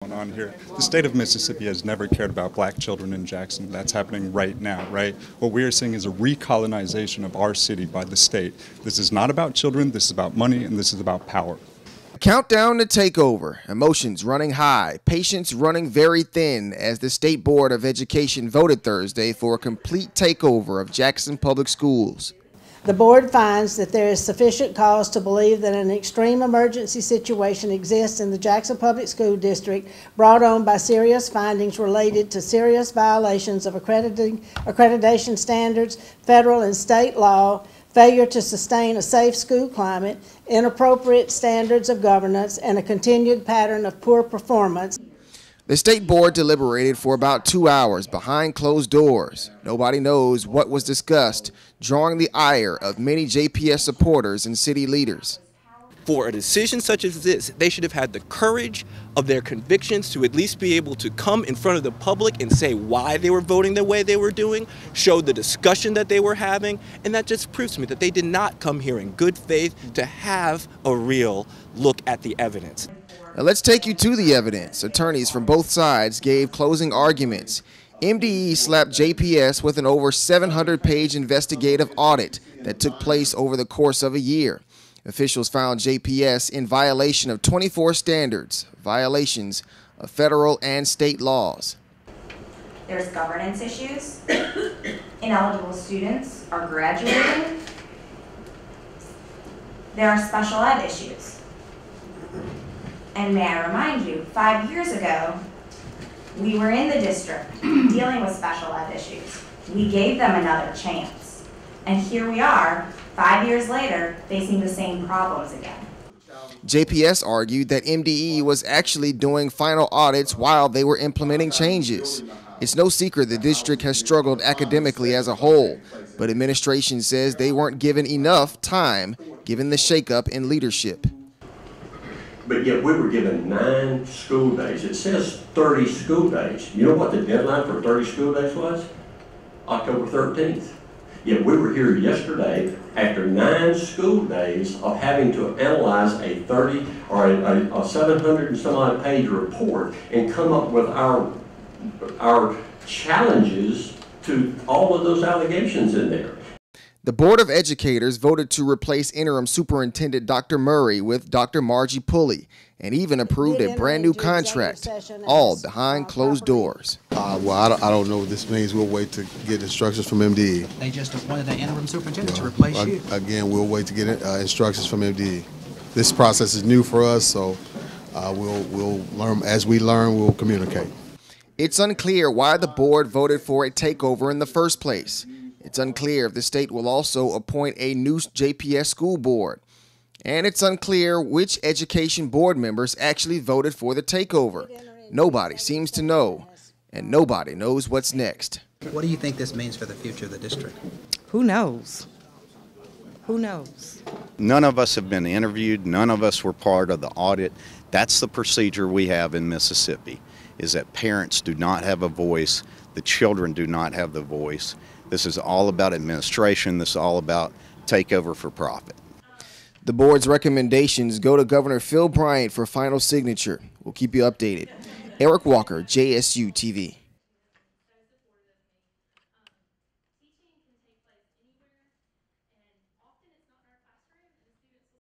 Going on here. The state of Mississippi has never cared about black children in Jackson. That's happening right now, right? What we are seeing is a recolonization of our city by the state. This is not about children, this is about money, and this is about power. Countdown to takeover. Emotions running high, patience running very thin as the State Board of Education voted Thursday for a complete takeover of Jackson Public Schools. The board finds that there is sufficient cause to believe that an extreme emergency situation exists in the Jackson Public School District brought on by serious findings related to serious violations of accreditation standards, federal and state law, failure to sustain a safe school climate, inappropriate standards of governance, and a continued pattern of poor performance. The state board deliberated for about 2 hours behind closed doors. Nobody knows what was discussed, drawing the ire of many JPS supporters and city leaders. For a decision such as this, they should have had the courage of their convictions to at least be able to come in front of the public and say why they were voting the way they were doing, show the discussion that they were having, and that just proves to me that they did not come here in good faith to have a real look at the evidence. Now let's take you to the evidence. Attorneys from both sides gave closing arguments. MDE slapped JPS with an over 700-page investigative audit that took place over the course of a year. Officials found JPS in violation of 24 standards, violations of federal and state laws. There's governance issues. Ineligible students are graduating. There are special ed issues. And may I remind you, 5 years ago, we were in the district dealing with special ed issues. We gave them another chance. And here we are, 5 years later, facing the same problems again. JPS argued that MDE was actually doing final audits while they were implementing changes. It's no secret the district has struggled academically as a whole, but administration says they weren't given enough time given the shakeup in leadership. But yet we were given 9 school days. It says 30 school days. You know what the deadline for 30 school days was? October 13th. Yet we were here yesterday after 9 school days of having to analyze a 30 or a 700 and some odd page report and come up with our challenges to all of those allegations in there. The Board of Educators voted to replace interim superintendent Dr. Murray with Dr. Margie Pulley and even approved a brand new contract, all behind closed doors. Well, I don't know what this means. We'll wait to get instructions from MDE. They just appointed an interim superintendent to replace you. Again, we'll wait to get instructions from MDE. This process is new for us, so we'll learn. As we learn, we'll communicate. It's unclear why the board voted for a takeover in the first place. It's unclear if the state will also appoint a new JPS school board. And it's unclear which education board members actually voted for the takeover. Nobody seems to know, and nobody knows what's next. What do you think this means for the future of the district? Who knows? Who knows? None of us have been interviewed. None of us were part of the audit. That's the procedure we have in Mississippi, is that parents do not have a voice. The children do not have the voice. This is all about administration. This is all about takeover for profit. The board's recommendations go to Governor Phil Bryant for final signature. We'll keep you updated. Eric Walker, JSU-TV.